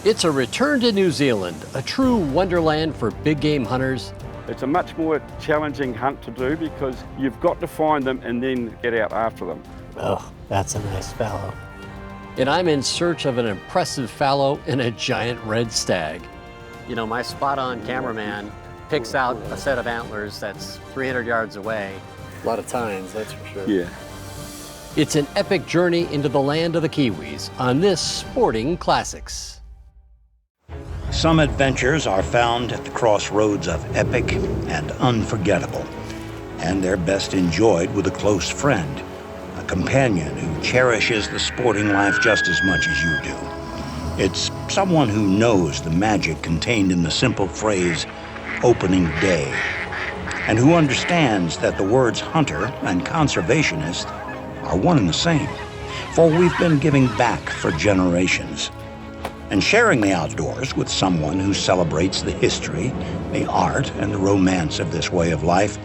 It's a return to New Zealand, a true wonderland for big game hunters. It's a much more challenging hunt to do because you've got to find them and then get out after them. Oh, that's a nice fallow. And I'm in search of an impressive fallow and a giant red stag. You know, my spot-on cameraman picks out a set of antlers that's 300 yards away. A lot of tines, that's for sure. Yeah. It's an epic journey into the land of the Kiwis on this Sporting Classics. Some adventures are found at the crossroads of epic and unforgettable, and they're best enjoyed with a close friend, a companion who cherishes the sporting life just as much as you do. It's someone who knows the magic contained in the simple phrase, opening day, and who understands that the words hunter and conservationist are one and the same, for we've been giving back for generations. And sharing the outdoors with someone who celebrates the history, the art, and the romance of this way of life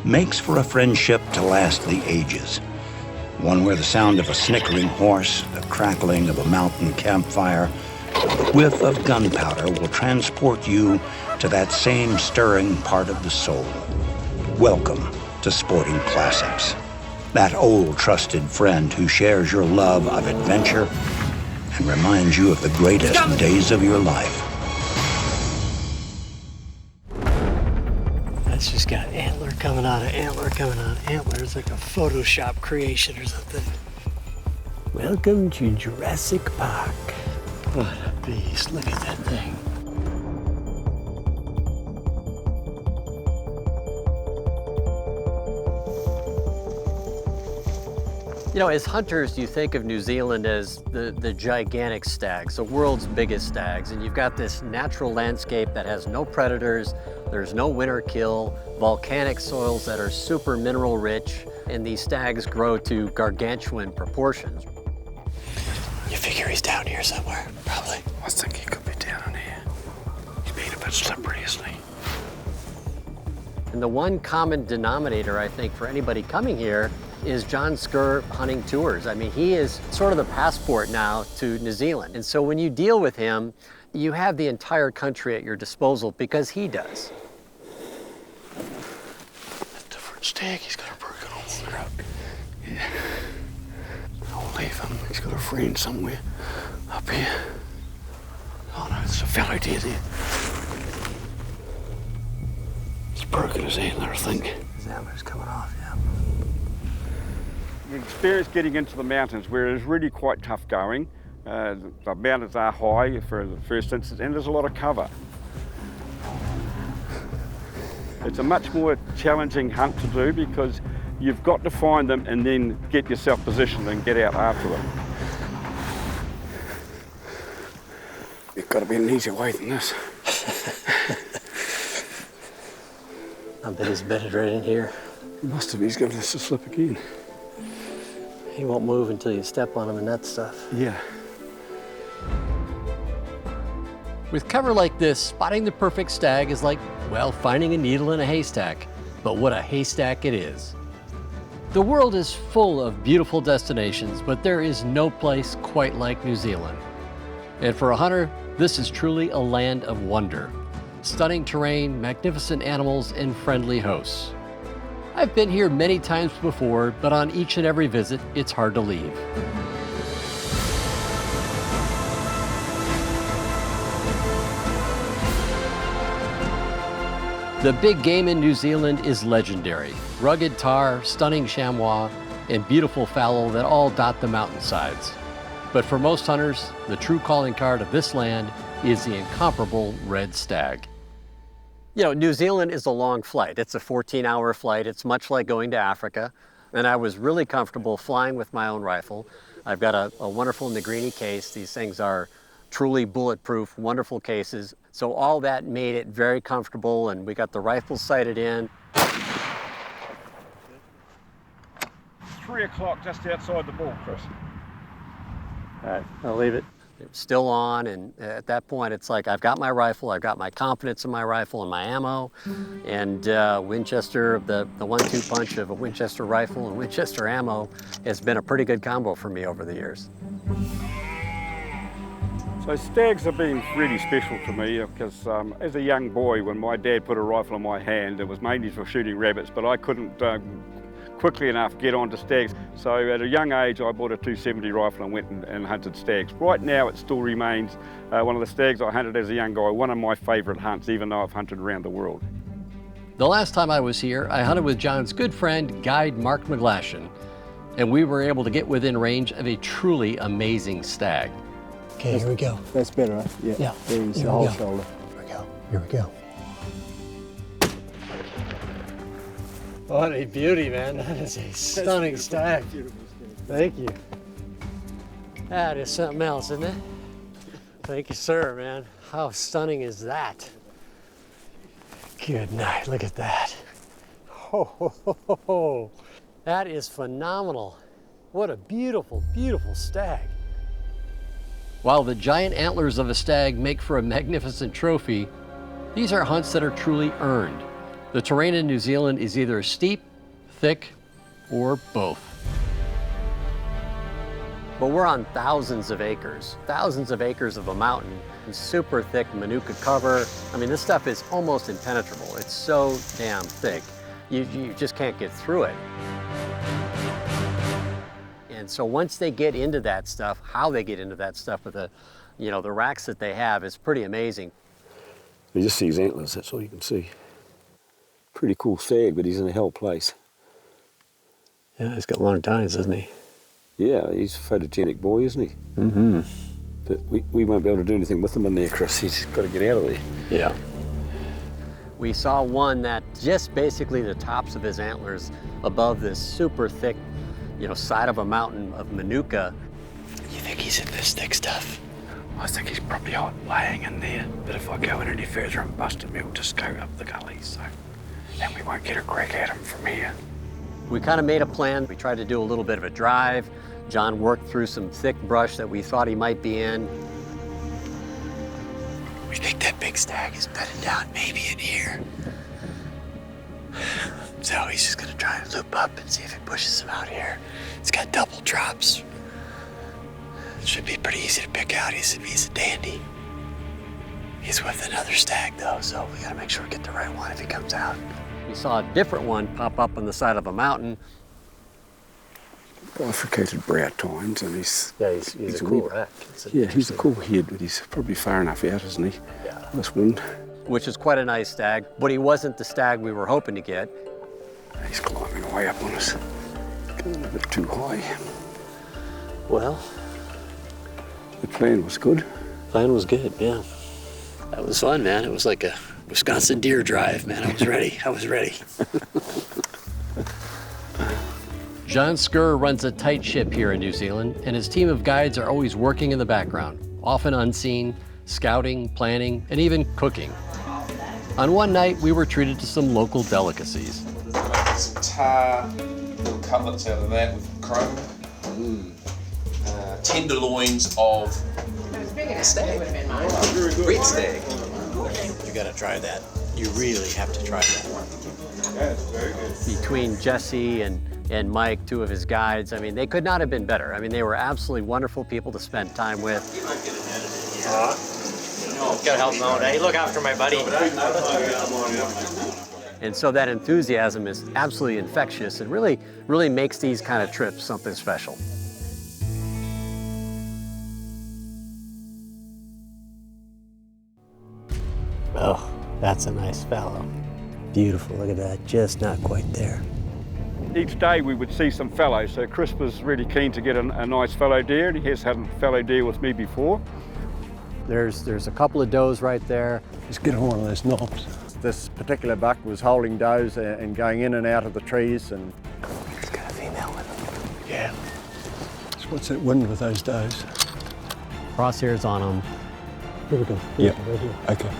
makes for a friendship to last the ages. One where the sound of a snickering horse, the crackling of a mountain campfire, the whiff of gunpowder will transport you to that same stirring part of the soul. Welcome to Sporting Classics. That old trusted friend who shares your love of adventure and reminds you of the greatest days of your life. That's just got antler coming out of antler coming out of antler. It's like a Photoshop creation or something. Welcome to Jurassic Park. What a beast. Look at that thing. You know, as hunters, you think of New Zealand as the gigantic stags, the world's biggest stags, and you've got this natural landscape that has no predators, there's no winter kill, volcanic soils that are super mineral rich, and these stags grow to gargantuan proportions. You figure he's down here somewhere, probably. I think he could be down in here. He's being a bit slippery, isn't he? And the one common denominator, I think, for anybody coming here is John Scurr Hunting Tours. I mean, he is sort of the passport now to New Zealand. And so when you deal with him, you have the entire country at your disposal because he does. A different stag, he's got a broken arm. Yeah. I'll leave him. He's got a friend somewhere up here. Oh no, there's a fellow deer there. He's broken his antler, I think. His antler's coming off, yeah. The experience getting into the mountains where it is really quite tough going. The mountains are high for the first instance, and there's a lot of cover. It's a much more challenging hunt to do because you've got to find them and then get yourself positioned and get out after them. It's got to be an easier way than this. I bet he's bedded right in here. He must have. He's giving us a slip again. He won't move until you step on him and that stuff. Yeah. With cover like this, spotting the perfect stag is like, well, finding a needle in a haystack. But what a haystack it is. The world is full of beautiful destinations, but there is no place quite like New Zealand. And for a hunter, this is truly a land of wonder. Stunning terrain, magnificent animals, and friendly hosts. I've been here many times before, but on each and every visit, it's hard to leave. The big game in New Zealand is legendary. Rugged tahr, stunning chamois, and beautiful fallow that all dot the mountainsides. But for most hunters, the true calling card of this land is the incomparable red stag. You know, New Zealand is a long flight. It's a 14-hour flight. It's much like going to Africa. And I was really comfortable flying with my own rifle. I've got a wonderful Negrini case. These things are truly bulletproof, wonderful cases. So all that made it very comfortable, and we got the rifle sighted in. 3 o'clock just outside the ball, Chris. All right, I'll leave it. It was still on, and at that point it's like, I've got my rifle, I've got my confidence in my rifle and my ammo, and Winchester, the 1-2 punch of a Winchester rifle and Winchester ammo has been a pretty good combo for me over the years. So So stags have been really special to me because as a young boy, when my dad put a rifle in my hand, it was mainly for shooting rabbits, but I couldn't quickly enough get onto stags. So at a young age, I bought a 270 rifle and went and hunted stags. Right now, it still remains one of the stags I hunted as a young guy, one of my favourite hunts, even though I've hunted around the world. The last time I was here, I hunted with John's good friend, guide Mark McGlashan, and we were able to get within range of a truly amazing stag. Okay, here we go. That's better, right? Yeah. Yeah. There's Here the we whole go. shoulder. Here we go. Here we go. What a beauty, man. That is a stunning stag. Thank you. That is something else, isn't it? Thank you, sir, man. How stunning is that? Good night. Look at that. Ho, ho, ho, ho, ho. That is phenomenal. What a beautiful, beautiful stag. While the giant antlers of a stag make for a magnificent trophy, these are hunts that are truly earned. The terrain in New Zealand is either steep, thick, or both. But we're on thousands of acres of a mountain, and super thick manuka cover. I mean, this stuff is almost impenetrable. It's so damn thick, you just can't get through it. And so once they get into that stuff, how they get into that stuff with the, the racks that they have is pretty amazing. You just see his antlers, that's all you can see. Pretty cool stag, but he's in a hell place. Yeah, he's got long tines, doesn't he? Yeah, he's a photogenic boy, isn't he? Mm-hmm. But we won't be able to do anything with him in there, Chris. He's got to get out of there. Yeah. We saw one that just basically the tops of his antlers above this super thick, side of a mountain of manuka. You think he's in this thick stuff? I think he's probably out laying in there, but if I go in any further and bust him, he'll just go up the gully, so then we won't get a crack at him from here. We kind of made a plan. We tried to do a little bit of a drive. John worked through some thick brush that we thought he might be in. We think that big stag is bedded down maybe in here. So he's just gonna try and loop up and see if he pushes him out here. It's got double drops. It should be pretty easy to pick out. He's a dandy. He's with another stag though, so we gotta make sure we get the right one if he comes out. We saw a different one pop up on the side of a mountain. Bifurcated brow tines, and he's a cool rack. Yeah, he's a cool head, but he's probably far enough out, isn't he? Yeah. This wind. Which is quite a nice stag, but he wasn't the stag we were hoping to get. He's climbing way up on us. Going a bit too high. Well, the plan was good. plan was good, yeah. That was fun, man. It was like a Wisconsin deer drive, man. I was ready. I was ready. John Scurr runs a tight ship here in New Zealand, and his team of guides are always working in the background, often unseen, scouting, planning, and even cooking. On one night, we were treated to some local delicacies. Some tar, little cutlets out of that with chrome. Tenderloins of stag. Red stag. You gotta try that. You really have to try that. That's very good. Between Jesse and Mike, two of his guides, I mean, they could not have been better. I mean, they were absolutely wonderful people to spend time with. Gotta help him out. Hey, look after my buddy. And so that enthusiasm is absolutely infectious and really makes these kind of trips something special. Oh, that's a nice fallow. Beautiful, look at that, just not quite there. Each day we would see some fallows, so Chris was really keen to get a nice fallow deer, and he has had a fallow deer with me before. There's a couple of does right there. Just get on one of those knobs. This particular buck was holding does and going in and out of the trees, and He's got a female with him. Yeah. So what's that wind with those does? Crosshairs on them. Here we go. Yep. Right here. okay.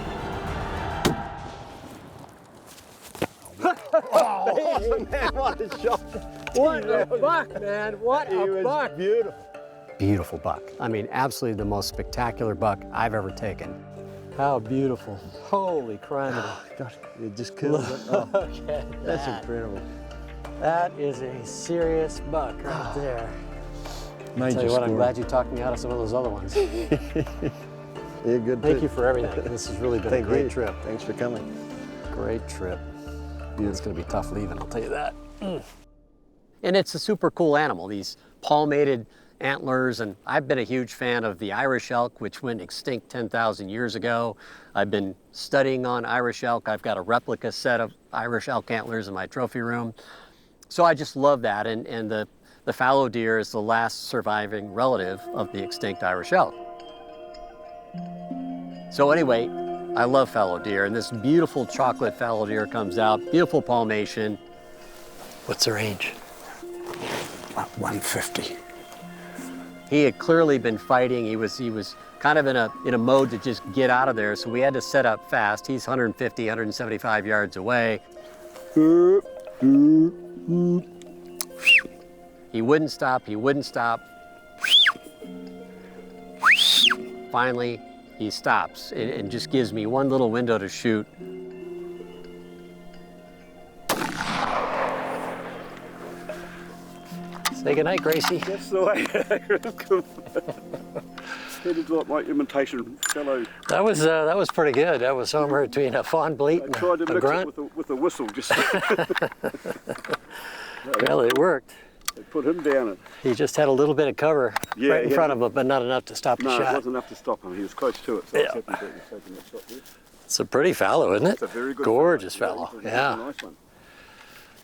Man, what a shot. What a buck, man. What a buck. Beautiful. Beautiful buck. I mean, absolutely the most spectacular buck I've ever taken. How beautiful. Holy crime. God, it just kills it. Oh, Look at that's that. incredible. That is a serious buck right there. Major Tell you what, I'm score. glad you talked me out of some of those other ones. You're good Thank too. you for everything. This has really been a Thank great you. trip. Thanks for coming. Great trip. It's going to be tough leaving, I'll tell you that. And it's a super cool animal, these palmated antlers, and I've been a huge fan of the Irish elk, which went extinct 10,000 years ago. I've been studying on Irish elk. I've got a replica set of Irish elk antlers in my trophy room. So I just love that, and the fallow deer is the last surviving relative of the extinct Irish elk. So anyway, I love fallow deer, and this beautiful chocolate fallow deer comes out, beautiful palmation. What's the range? About 150. He had clearly been fighting. He was kind of in a mode to just get out of there, so we had to set up fast. He's 150, 175 yards away. He wouldn't stop, he wouldn't stop. Finally, he stops and just gives me one little window to shoot. Say goodnight, Gracie. That's the way. That is like my imitation fellow. That was pretty good. That was somewhere between a fawn bleat and Tried to a mix grunt. it with a whistle, just Well, it worked. put him down. And, He just had a little bit of cover Yeah, right in yeah. front of him, but not enough to stop the no, it shot. wasn't enough to stop him. He was close to it, so Yeah. I was happy that he was taking that shot there. It's a pretty fallow, isn't it? It's a very good Gorgeous fellow. fallow. He's a Yeah, nice one.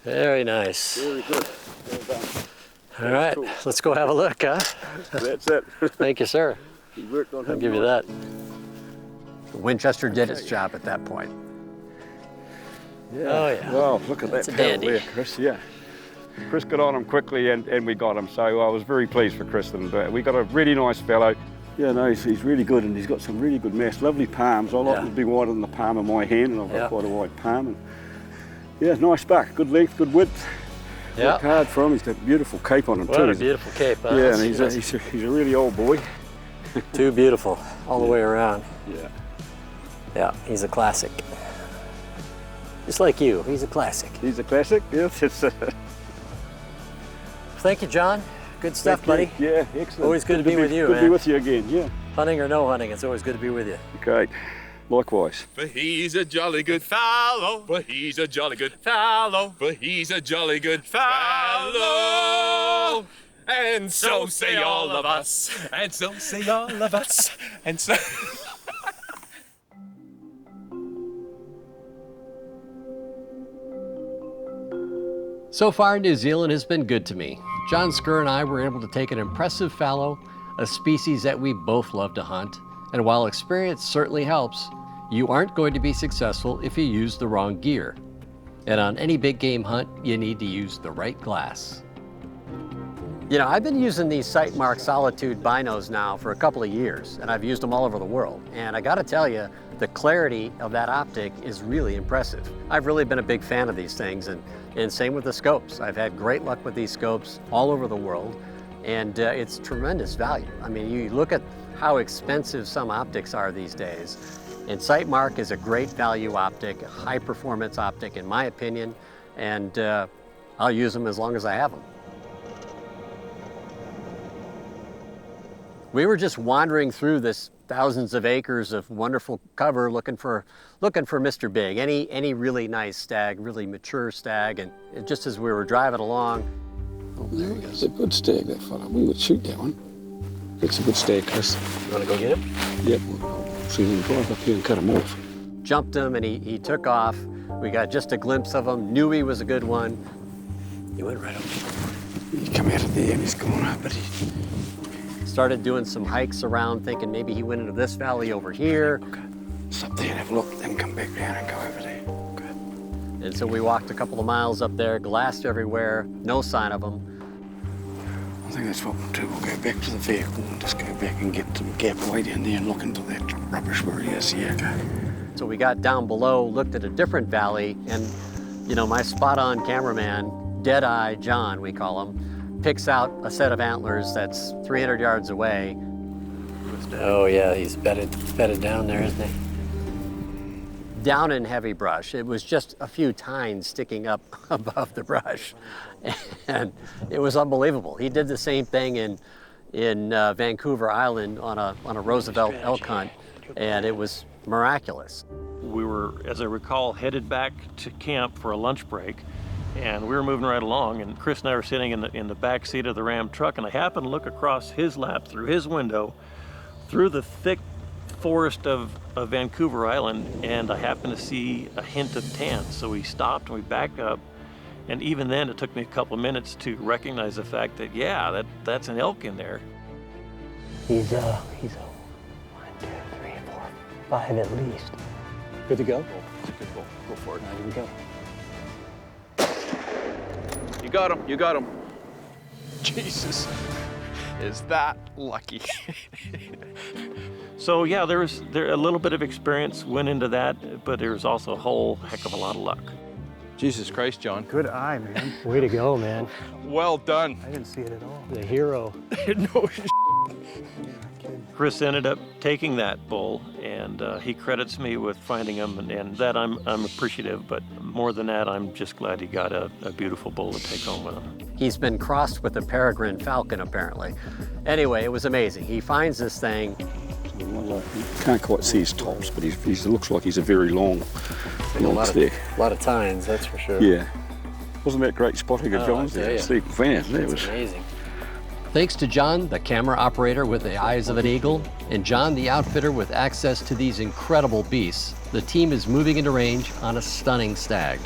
very nice. Very good. Well done. All right, cool. let's go have a look, huh? That's it. Thank you, sir. He worked on him. I'll give you that. Winchester did its job at that point. Yeah. Oh, yeah. Wow, look at That's that a pedal dandy. there, Chris. Yeah. Chris got on him quickly and we got him, so I was very pleased for Chris. And we got a really nice fellow. Yeah, no, he's really good, and he's got some really good mass, lovely palms. I like Yeah. them to be wider than the palm of my hand, and I've got Yeah. quite a wide palm. And yeah, nice buck, good length, good width. Yeah. Worked hard for him. He's got a beautiful cape on him What too. a beautiful cape, huh? Yeah, and That's he's a really old boy. too beautiful all the way around. Yeah. Yeah, he's a classic. Just like you, he's a classic. He's a classic. Yes, it's. Thank you, John. Good stuff, buddy. Yeah, excellent. Always good to be with you, Good to be man. with you again. Yeah. Hunting or no hunting, it's always good to be with you. Great. Likewise. For he's a jolly good fellow. For he's a jolly good fellow. For he's a jolly good fellow. And so say all of us. And so say all of us. And so. So far, New Zealand has been good to me. John Scurr and I were able to take an impressive fallow, a species that we both love to hunt, and while experience certainly helps, you aren't going to be successful if you use the wrong gear. And on any big game hunt, you need to use the right glass. You know, I've been using these Sightmark Solitude binos now for a couple of years, and I've used them all over the world. And I gotta tell you, the clarity of that optic is really impressive. I've really been a big fan of these things, and same with the scopes. I've had great luck with these scopes all over the world, and it's tremendous value. I mean, you look at how expensive some optics are these days, and Sightmark is a great value optic, a high performance optic in my opinion, and I'll use them as long as I have them. We were just wandering through this thousands of acres of wonderful cover looking for Mr. Big, any really nice stag, really mature stag, and just as we were driving along. Oh, there he goes. It's a good stag, that fella. We would shoot that one. It's a good stag, Chris. You want to go get him? Yep. We'll see him drive up here and cut him off. Jumped him and he took off. We got just a glimpse of him, knew he was a good one. He went right up. He come out of there and he's gone up, but he... Started doing some hikes around, thinking maybe he went into this valley over here. Okay. Stop there and have a look, then come back down and go over there. Okay. And so we walked a couple of miles up there, glassed everywhere, no sign of him. I think that's what we'll do. We'll go back to the vehicle and just go back and get some gap way down there and look into that rubbish where he is. Yeah, okay. So we got down below, looked at a different valley, and you know, my spot-on cameraman, Deadeye John, we call him, picks out a set of antlers that's 300 yards away. Oh yeah, he's bedded down there, isn't he? Down in heavy brush. It was just a few tines sticking up above the brush. And it was unbelievable. He did the same thing in Vancouver Island on a Roosevelt elk hunt. and it was miraculous. We were, as I recall, headed back to camp for a lunch break, and we were moving right along, and Chris and I were sitting in the back seat of the Ram truck, and I happened to look across his lap through his window, through the thick forest of Vancouver Island, and I happened to see a hint of tan. So we stopped and we backed up, and even then it took me a couple of minutes to recognize the fact that, yeah, that's an elk in there. He's a 1, 2, 3, 4, 5 at least. Good to go? Go for it. Now here we go. You got him, you got him. Jesus, is that lucky. So yeah, there a little bit of experience went into that, but there was also a whole heck of a lot of luck. Jesus Christ, John. Good eye, man. Way to go, man. Well done. I didn't see it at all. The hero. No Chris ended up taking that bull, and he credits me with finding him, and that I'm appreciative, but more than that, I'm just glad he got a beautiful bull to take home with him. He's been crossed with a peregrine falcon, apparently. Anyway, it was amazing. He finds this thing. You can't quite see his tops, but he looks like he's a very long stag. A lot of tines, that's for sure. Yeah. Wasn't that great spotting of John's there? Steve Van, that was amazing. Thanks to John, the camera operator with the eyes of an eagle, and John, the outfitter with access to these incredible beasts, the team is moving into range on a stunning stag.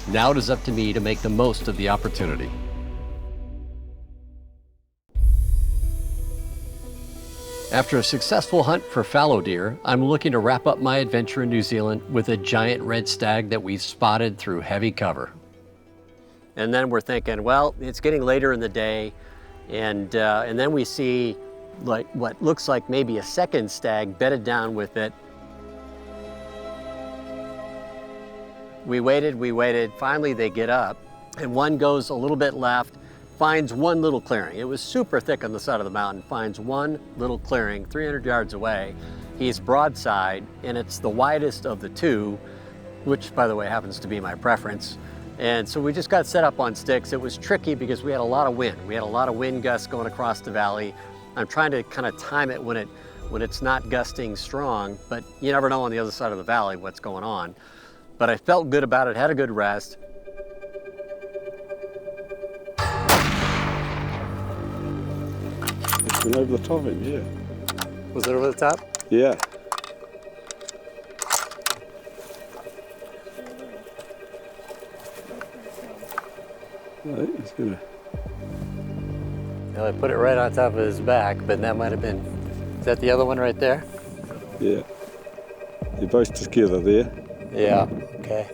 Now it is up to me to make the most of the opportunity. After a successful hunt for fallow deer, I'm looking to wrap up my adventure in New Zealand with a giant red stag that we've spotted through heavy cover. And then we're thinking, well, it's getting later in the day, and then we see like what looks like maybe a second stag bedded down with it. We waited, finally they get up, and one goes a little bit left, finds one little clearing. It was super thick on the side of the mountain, finds one little clearing 300 yards away. He's broadside, and it's the widest of the two, which by the way happens to be my preference. And so we just got set up on sticks. It was tricky because we had a lot of wind. We had a lot of wind gusts going across the valley. I'm trying to kind of time it when it's not gusting strong, but you never know on the other side of the valley what's going on. But I felt good about it, had a good rest. It's been over the top of him, yeah. Was it over the top? Yeah. Right, it's gonna... Well, I put it right on top of his back, but that might have been, is that the other one right there? Yeah. You're both together there. Yeah, okay.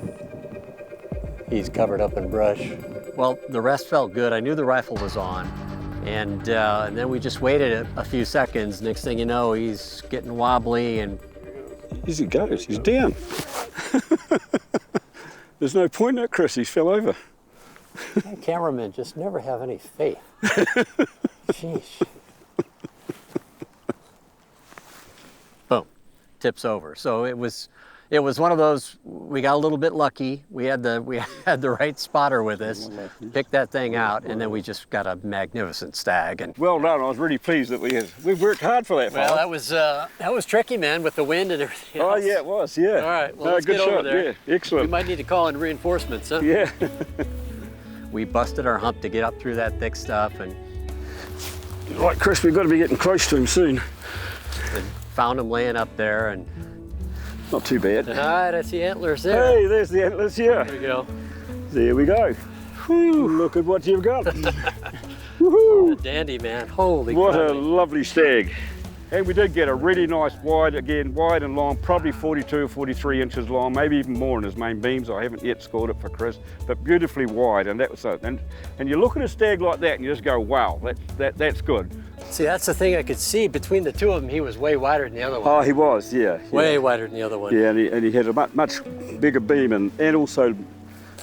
He's covered up in brush. Well, the rest felt good. I knew the rifle was on. And then we just waited a few seconds. Next thing you know, he's getting wobbly and... Easy goes, he's down. There's no point in it, Chris, he's fell over. Cameramen just never have any faith. Sheesh. Boom, tips over. So it was one of those, we got a little bit lucky. We had the right spotter with us, picked that thing out, and then we just got a magnificent stag. And Well done, I was really pleased that we worked hard for that. well, that was tricky, man, with the wind and everything else. Oh yeah, it was, yeah. All right, well, No, let's good get shot, over there. Yeah, excellent. We might need to call in reinforcements, huh? Yeah. We busted our hump to get up through that thick stuff and Right, Chris, we've got to be getting close to him soon. found him laying up there. And not too bad. all right, I see antlers there. Hey, there's the antlers, yeah. There we go. There we go. Whew, look at what you've got. Oh, dandy, man. Holy What crap. a lovely stag. And we did get a really nice wide and long, probably 42 or 43 inches long, maybe even more in his main beams. I haven't yet scored it for Chris, but beautifully wide. And that was and you look at a stag like that and you just go, wow, that's good. See, that's the thing I could see. Between the two of them, he was way wider than the other one. Oh, he was, yeah. Way wider than the other one. Yeah, and he had a much bigger beam and also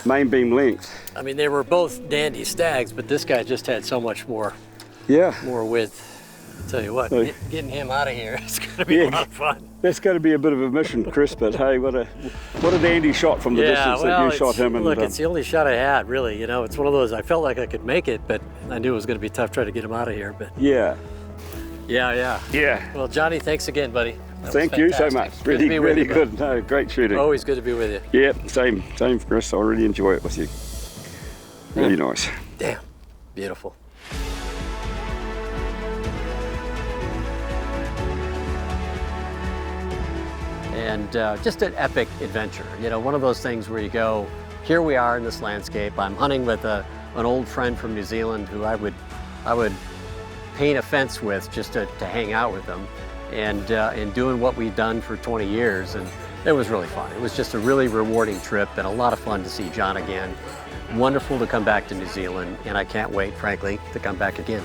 main beam length. I mean, they were both dandy stags, but this guy just had so much more, Yeah. more width. I'll tell you what, So- getting him out of here is going to be a lot of fun. That's going to be a bit of a mission, Chris, but hey, what a dandy shot from the distance that you shot him. And look, it's the only shot I had, really. You know, it's one of those, I felt like I could make it, but I knew it was going to be tough trying to get him out of here. But yeah. yeah. Yeah. Well, Johnny, thanks again, buddy. Thank you so much. Good to be with Really you, good. No, great shooting. Always good to be with you. Yeah, same, Chris. I really enjoy it with you. Really nice. Damn, beautiful. And just an epic adventure. You know, one of those things where you go, here we are in this landscape. I'm hunting with an old friend from New Zealand who I would paint a fence with just to hang out with them, and doing what we've done for 20 years. And it was really fun. It was just a really rewarding trip and a lot of fun to see John again. Wonderful to come back to New Zealand, and I can't wait, frankly, to come back again.